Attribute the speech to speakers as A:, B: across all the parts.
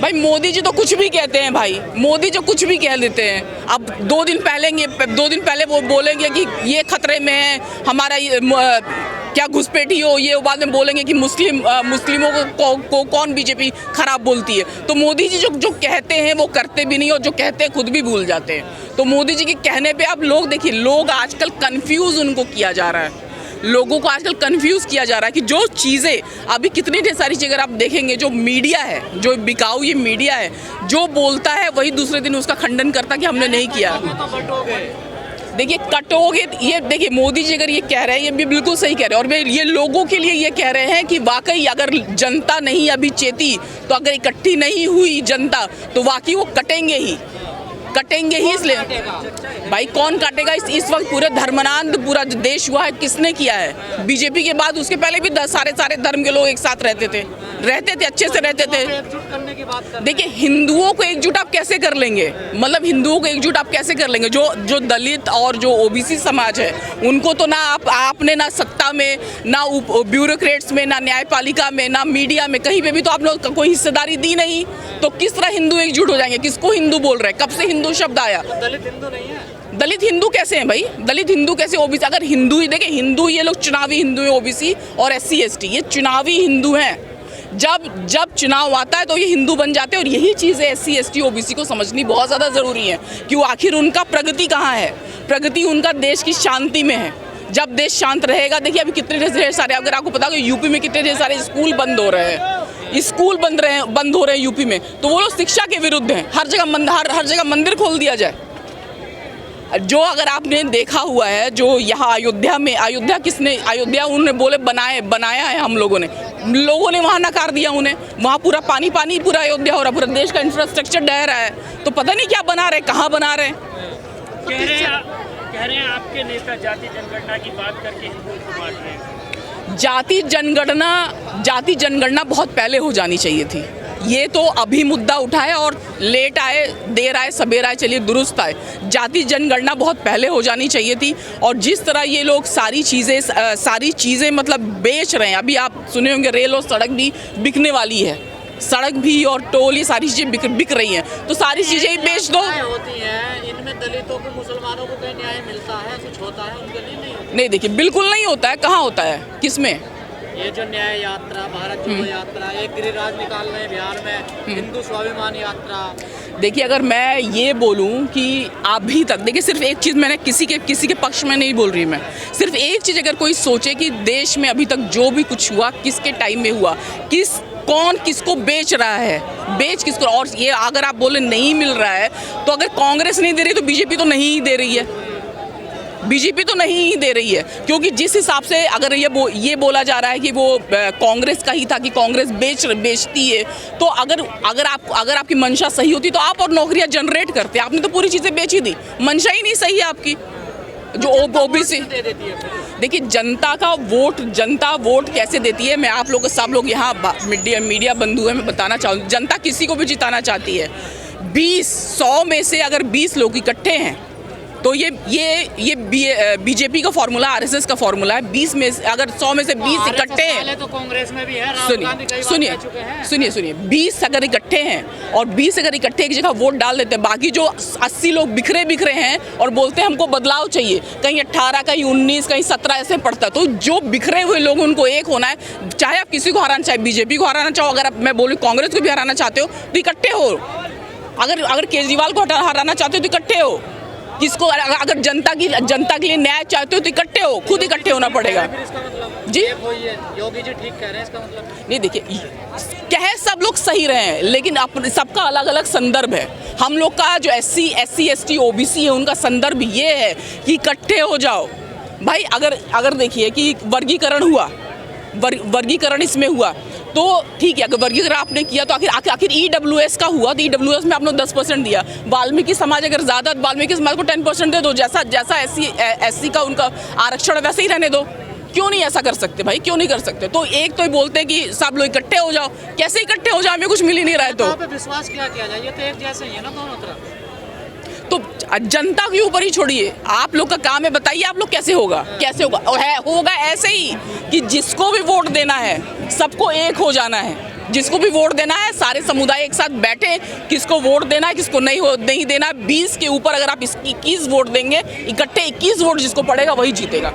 A: भाई मोदी जी तो कुछ भी कहते हैं भाई, मोदी जो कुछ भी कह देते हैं। अब 2 दिन पहले वो बोलेंगे कि ये खतरे में है हमारा क्या घुसपैठी हो, ये बाद में बोलेंगे कि मुस्लिमों को कौन बीजेपी खराब बोलती है। तो मोदी जी जो कहते हैं वो करते भी नहीं, और जो कहते हैं खुद भी भूल जाते हैं। तो मोदी जी के कहने पे अब लोग देखिए, लोग आजकल कंफ्यूज उनको किया जा रहा है, लोगों को आजकल कंफ्यूज किया जा रहा है कि जो चीज़ें अभी कितनी ढेर सारी चीज़ें अगर आप देखेंगे, जो मीडिया है, जो बिकाऊ ये मीडिया है, जो बोलता है वही दूसरे दिन उसका खंडन करता कि हमने नहीं किया। देखिए कटोगे, ये देखिए मोदी जी अगर ये कह रहे हैं, ये भी बिल्कुल सही कह रहे हैं, और ये लोगों के लिए ये कह रहे हैं कि वाकई अगर जनता नहीं अभी चेती, तो अगर इकट्ठी नहीं हुई जनता तो वाकई वो कटेंगे ही इसलिए। भाई कौन काटेगा? इस वक्त पूरे धर्मांध पूरा देश हुआ है, किसने किया है? बीजेपी के बाद उसके पहले भी सारे धर्म के लोग एक साथ रहते थे, अच्छे से रहते थे। देखिए हिंदुओं को एकजुट आप कैसे कर लेंगे? मतलब हिंदुओं को एकजुट आप कैसे कर लेंगे? जो दलित और जो ओबीसी समाज है उनको तो ना आपने ना सत्ता में, ना ब्यूरोक्रेट्स में, ना न्यायपालिका में, ना मीडिया में, कहीं पे भी तो आप लोग कोई हिस्सेदारी दी नहीं। तो किस तरह हिंदू एकजुट हो जाएंगे? किसको हिंदू बोल रहे हैं? कब से हिंदू शब्द आया?
B: दलित हिंदू नहीं है।
A: दलित हिंदू कैसे हैं भाई? दलित हिंदू कैसे? ओबीसी अगर हिंदू ही देखें, हिंदू ये लोग चुनावी हिंदू हैं, ओबीसी और SC ST ये चुनावी हिंदू हैं। जब चुनाव आता है तो ये हिंदू बन जाते हैं, और यही चीज़ें SC ST OBC को समझनी बहुत ज़्यादा ज़रूरी है कि आखिर उनका प्रगति कहाँ है। प्रगति उनका देश की शांति में है। जब देश शांत रहेगा, देखिए अभी कितने ढेर सारे, अगर आपको पता हो यूपी में कितने ढेर सारे स्कूल बंद हो रहे हैं, बंद हो रहे हैं यूपी में, तो वो लोग शिक्षा के विरुद्ध हैं। हर जगह मंदिर खोल दिया जाए। जो अगर आपने देखा हुआ है, जो यहाँ अयोध्या उन्होंने बोले बनाया है, हम लोगों ने वहाँ नकार दिया उन्हें। वहाँ पूरा पानी पूरा अयोध्या हो रहा, पूरा देश का इंफ्रास्ट्रक्चर ढह रहा है। तो पता नहीं क्या बना रहे, कहाँ बना रहे।
B: कह रहे हैं आपके नेता जाति जनगणना की बात करके हिंदुओं को बांट रहे हैं।
A: जाति जनगणना बहुत पहले हो जानी चाहिए थी। ये तो अभी मुद्दा उठा है, और लेट आए, देर आए, सवेर आए, चलिए दुरुस्त आए। जाति जनगणना बहुत पहले हो जानी चाहिए थी। और जिस तरह ये लोग सारी चीज़ें मतलब बेच रहे हैं, अभी आप सुने होंगे रेल और सड़क भी बिकने वाली है, सड़क भी और टोल, ये सारी चीज़ें बिक रही हैं। तो सारी चीज़ें ही बेच दो।
B: होती है इनमें दलितों को, मुसलमानों को कहीं न्याय मिलता है, कुछ होता है उनके लिए? नहीं
A: देखिए बिल्कुल नहीं होता है। कहाँ होता है? किसमें?
B: ये जो न्याय यात्रा, भारत जोड़ो यात्रा, एक गिरिराज निकाल रहे हैं बिहार में, हिंदू स्वाभिमान यात्रा।
A: देखिए अगर मैं ये बोलूं कि अभी तक, देखिए सिर्फ एक चीज़, मैंने किसी के पक्ष में नहीं बोल रही, मैं सिर्फ एक चीज़, अगर कोई सोचे कि देश में अभी तक जो भी कुछ हुआ किसके टाइम में हुआ, कौन किसको बेच रहा है, किसको, और ये अगर आप बोले नहीं मिल रहा है, तो अगर कांग्रेस नहीं दे रही तो बीजेपी तो नहीं ही दे रही है। बीजेपी तो नहीं ही दे रही है, क्योंकि जिस हिसाब से अगर ये बोला जा रहा है कि वो कांग्रेस का ही था, कि कांग्रेस बेचती है, तो अगर आपकी मंशा सही होती तो आप और नौकरियां जनरेट करते। आपने तो पूरी चीज़ें बेची दी, मंशा ही नहीं सही है आपकी। जो ओबीसी, देखिए जनता वोट कैसे देती है, मैं आप लोग सब लोग यहाँ मीडिया बंधु है, मैं बताना चाहूँ, जनता किसी को भी जिताना चाहती है। 100 में से अगर 20 लोग इकट्ठे हैं, तो ये बीजेपी का फॉर्मूला, RSS का फॉर्मूला है। 20 में से अगर 100 में से 20 इकट्ठे हैं,
B: तो कांग्रेस में भी है, सुनिए
A: 20 अगर इकट्ठे हैं, और 20 अगर इकट्ठे एक जगह वोट डाल देते हैं, बाकी जो 80 लोग बिखरे हैं और बोलते हैं हमको बदलाव चाहिए, कहीं 18, कहीं 19, कहीं 17 ऐसे पड़ता है। तो जो बिखरे हुए लोग, उनको एक होना है। चाहे आप किसी को हराना, चाहे बीजेपी को हराना चाहो, अगर मैं बोलूँ कांग्रेस को भी हराना चाहते हो तो इकट्ठे हो। अगर केजरीवाल को हराना चाहते हो तो इकट्ठे हो। किसको, अगर जनता के लिए न्याय चाहते हो तो इकट्ठे हो, खुद इकट्ठे होना पड़ेगा। जी
B: योगी जी ठीक कह रहे हैं, इसका मतलब
A: नहीं, देखिए कह सब लोग सही रहे हैं, लेकिन सबका अलग अलग संदर्भ है। हम लोग का जो SC ST OBC है, उनका संदर्भ ये है कि इकट्ठे हो जाओ भाई। अगर देखिए कि वर्गीकरण हुआ, वर्गीकरण इसमें हुआ, तो ठीक है, अगर वर्गीकरण आपने किया तो आखिर EWS का हुआ, तो EWS में आपने 10% दिया। वाल्मीकि समाज अगर ज़्यादा, वाल्मीकि समाज को 10% दे दो, जैसा SC का उनका आरक्षण वैसे ही रहने दो। क्यों नहीं ऐसा कर सकते भाई? क्यों नहीं कर सकते? तो एक तो बोलते हैं कि सब लोग इकट्ठे हो जाओ, कैसे इकट्ठे हो जाओ? हमें कुछ मिल ही नहीं रहा है। तो
B: विश्वास क्या किया जाए? ये तो एक जैसे ही है ना दोनों तरफ।
A: तो जनता के ऊपर ही छोड़िए, आप लोग का काम है, बताइए आप लोग कैसे होगा? और होगा ऐसे ही कि जिसको भी वोट देना है सबको एक हो जाना है। जिसको भी वोट देना है सारे समुदाय एक साथ बैठे, किसको वोट देना है किसको नहीं देना। 20 के ऊपर अगर आप 21 वोट देंगे, इकट्ठे 21 वोट जिसको पड़ेगा वही जीतेगा।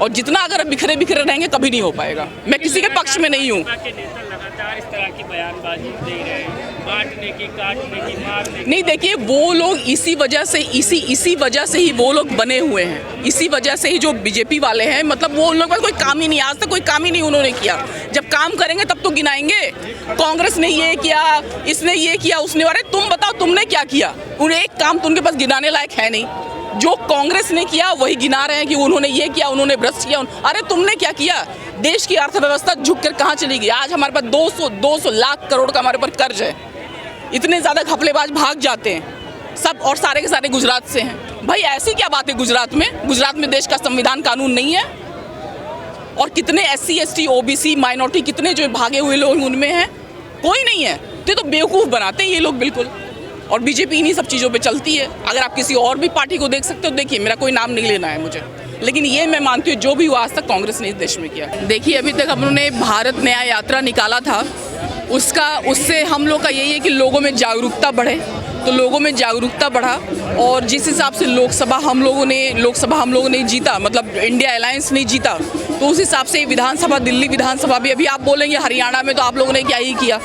A: और जितना अगर बिखरे बिखरे रहेंगे कभी नहीं हो पाएगा। मैं किसी के पक्ष में नहीं हूँ।
C: लगातार इस तरह की बयानबाजी दे रहे हैं, बांटने की, काटने की, मारने की।
A: नहीं, देखिए वो लोग इसी वजह से ही वो लोग बने हुए हैं। इसी वजह से ही जो बीजेपी वाले हैं, मतलब वो उन लोगों का कोई काम ही नहीं, आज तक कोई काम ही नहीं उन्होंने किया। जब काम करेंगे तब तो गिनाएंगे। कांग्रेस ने ये किया, इसने ये किया, उसने, अरे तुम बताओ तुमने क्या किया? उन्हें एक काम तो उनके पास गिनाने लायक है नहीं। जो कांग्रेस ने किया वही गिना रहे हैं कि उन्होंने ये किया, उन्होंने भ्रष्ट किया। अरे तुमने क्या किया? देश की अर्थव्यवस्था झुक कर कहाँ चली गई? आज हमारे पास 200 लाख करोड़ का हमारे ऊपर कर्ज है। इतने ज़्यादा घपलेबाज भाग जाते हैं सब, और सारे के सारे गुजरात से हैं। भाई ऐसी क्या बात है गुजरात में देश का संविधान कानून नहीं है? और कितने SC ST OBC माइनॉरिटी कितने जो भागे हुए लोग उनमें हैं? कोई नहीं है। तो बेवकूफ़ बनाते हैं ये लोग बिल्कुल। और बीजेपी इन्हीं सब चीज़ों पे चलती है। अगर आप किसी और भी पार्टी को देख सकते हो, देखिए मेरा कोई नाम नहीं लेना है मुझे, लेकिन ये मैं मानती हूँ जो भी हुआ आज तक कांग्रेस ने इस देश में किया। देखिए अभी तक हम लोगों ने भारत न्याय यात्रा निकाला था, उससे हम लोग का यही है कि लोगों में जागरूकता बढ़े। तो लोगों में जागरूकता बढ़ा, और जिस हिसाब से लोकसभा हम लोगों ने जीता, मतलब इंडिया अलायंस नहीं जीता, तो उस हिसाब से विधानसभा, दिल्ली विधानसभा भी, अभी आप बोलेंगे हरियाणा में तो आप लोगों ने क्या ही किया।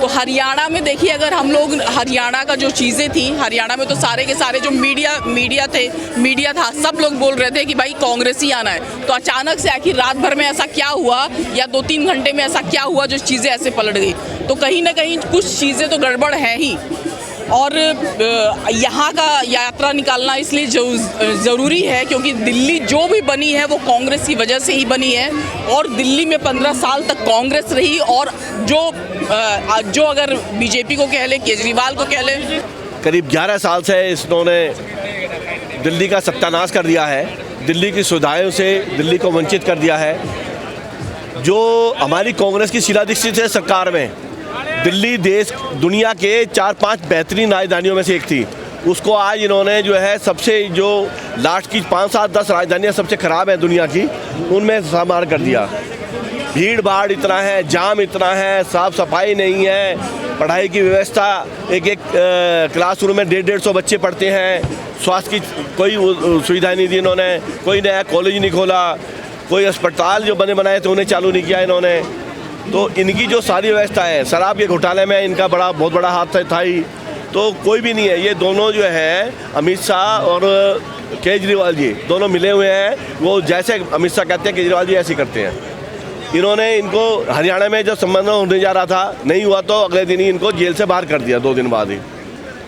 A: तो हरियाणा में देखिए, अगर हम लोग हरियाणा का जो चीज़ें थी, हरियाणा में तो सारे के सारे जो मीडिया था, सब लोग बोल रहे थे कि भाई कांग्रेस ही आना है। तो अचानक से आखिर रात भर में ऐसा क्या हुआ, या 2-3 घंटे में ऐसा क्या हुआ जो चीज़ें ऐसे पलट गई? तो कहीं ना कहीं कुछ चीज़ें तो गड़बड़ है ही। और यहाँ का यात्रा निकालना इसलिए ज़रूरी है क्योंकि दिल्ली जो भी बनी है वो कांग्रेस की वजह से ही बनी है। और दिल्ली में 15 साल तक कांग्रेस रही, और जो अगर बीजेपी को कह ले, केजरीवाल को कह ले,
D: करीब 11 साल से इन्होंने दिल्ली का सत्यानाश कर दिया है। दिल्ली की सुविधाओं से दिल्ली को वंचित कर दिया है। जो हमारी कांग्रेस की शीला दीक्षित है सरकार में, दिल्ली दुनिया के 4-5 बेहतरीन राजधानियों में से एक थी, उसको आज इन्होंने जो है सबसे, जो लास्ट की 5-7-10 राजधानियाँ सबसे ख़राब हैं दुनिया की, उनमें शामिल कर दिया। भीड़ भाड़ इतना है, जाम इतना है, साफ़ सफाई नहीं है, पढ़ाई की व्यवस्था, एक क्लासरूम में 150-150 बच्चे पढ़ते हैं, स्वास्थ्य की कोई सुविधा नहीं दी इन्होंने, कोई नया कॉलेज नहीं खोला, कोई अस्पताल जो बने बनाए थे उन्हें चालू नहीं किया इन्होंने। तो इनकी जो सारी व्यवस्था है, शराब के घोटाले में इनका बहुत बड़ा हाथ था ही। तो कोई भी नहीं है, ये दोनों जो है अमित शाह और केजरीवाल जी दोनों मिले हुए हैं। वो जैसे अमित शाह कहते हैं केजरीवाल जी ऐसे करते हैं। इन्होंने इनको हरियाणा में जब संबंध होने जा रहा था, नहीं हुआ तो अगले दिन ही इनको जेल से बाहर कर दिया, 2 दिन बाद ही।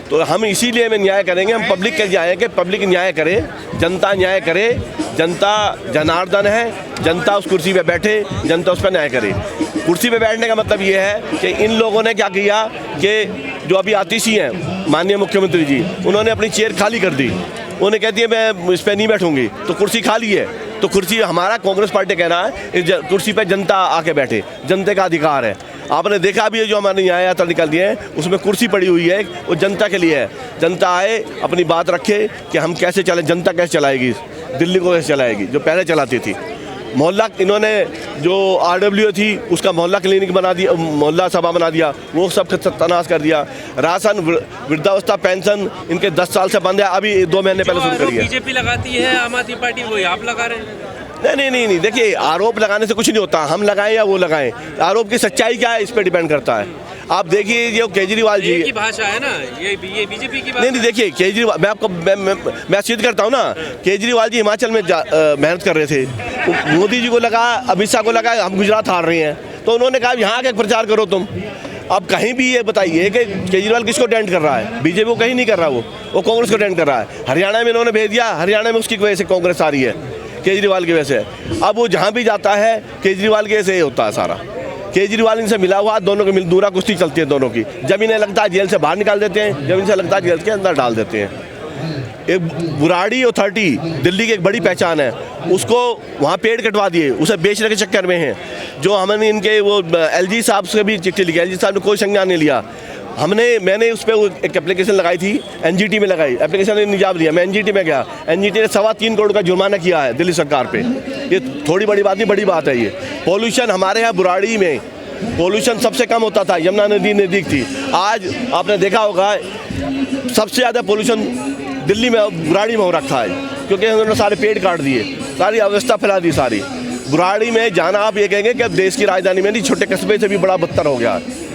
D: तो हम इसीलिए में न्याय करेंगे, हम पब्लिक के न्याय कि पब्लिक न्याय करे, जनता न्याय करे। जनता जनार्दन है, जनता उस कुर्सी पे बैठे, जनता उस पर न्याय करे। कुर्सी पे बैठने का मतलब ये है कि इन लोगों ने क्या किया कि जो अभी आतिशी हैं माननीय मुख्यमंत्री जी, उन्होंने अपनी चेयर खाली कर दी। उन्हें कहती है मैं इस पर नहीं बैठूंगी, तो कुर्सी खाली है। तो कुर्सी, हमारा कांग्रेस पार्टी कह रहा है इस कुर्सी पे जनता आके बैठे, जनता का अधिकार है। आपने देखा भी है जो हमारे न्याय यात्रा निकल दी है, उसमें कुर्सी पड़ी हुई है, वो जनता के लिए है। जनता आए, अपनी बात रखे कि हम कैसे चले, जनता कैसे चलाएगी, दिल्ली को कैसे चलाएगी, जो पहले चलाती थी। मोहल्ला, इन्होंने जो RWA थी उसका मोहल्ला क्लिनिक बना दिया, मोहल्ला सभा बना दिया, वो सब सत्यानाश कर दिया। राशन, वृद्धावस्था पेंशन इनके 10 साल से बंद है, अभी 2 महीने पहले शुरू करी है।
C: बीजेपी लगाती है, आम आदमी पार्टी, वही आप लगा रहे हैं।
D: नहीं, देखिए आरोप लगाने से कुछ नहीं होता, हम लगाएं या वो लगाएं, आरोप की सच्चाई क्या है इस पर डिपेंड करता है। आप देखिए जो केजरीवाल जी
C: की भाषा है ना, ये बीजेपी की
D: नहीं, देखिए केजरीवाल, मैं आपको मैं सिद्ध करता हूँ ना, केजरीवाल जी हिमाचल में मेहनत कर रहे थे, मोदी जी को लगा, अमित शाह को लगा हम गुजरात हार रहे हैं, तो उन्होंने कहा यहाँ के प्रचार करो तुम। अब कहीं भी ये बताइए कि केजरीवाल किसको टेंट कर रहा है? बीजेपी को कहीं नहीं कर रहा, वो कांग्रेस को टेंट कर रहा है। हरियाणा में इन्होंने भेज दिया, हरियाणा में उसकी वजह से कांग्रेस आ रही है, केजरीवाल की वजह से। अब वो जहाँ भी जाता है केजरीवाल के से होता है सारा। केजरीवाल इनसे मिला हुआ, दोनों की दूरा कुश्ती चलती है दोनों की। जब इन्हें लगता है जेल से बाहर निकाल देते हैं, जब इनसे लगता है जेल के अंदर डाल देते हैं। एक बुराड़ी अथॉरिटी दिल्ली की एक बड़ी पहचान है, उसको वहाँ पेड़ कटवा दिए, उसे बेचने के चक्कर में हैं। जो हमने इनके वो LG साहब से भी चिट्ठी लिखी, LG साहब ने कोई संज्ञान नहीं लिया। मैंने उस पर एक एप्लीकेशन लगाई थी, NGT में लगाई, एप्लीकेशन ने नहीं जवाब दिया। मैं NGT में गया, NGT ने 3.25 करोड़ का जुर्माना किया है दिल्ली सरकार पे। ये थोड़ी बड़ी बात नहीं, बड़ी बात है ये। पॉल्यूशन हमारे यहाँ बुराड़ी में पोल्यूशन सबसे कम होता था, यमुना नदी नज़दीक थी। आज आपने देखा होगा सबसे ज़्यादा पोल्यूशन दिल्ली में बुराड़ी में हो रखा है, क्योंकि उन्होंने सारे पेड़ काट दिए, सारी अव्यवस्था फैला दी सारी। बुराड़ी में जाना आप ये कहेंगे कि अब देश की राजधानी में नहीं, छोटे कस्बे से भी बड़ा बदतर हो गया है।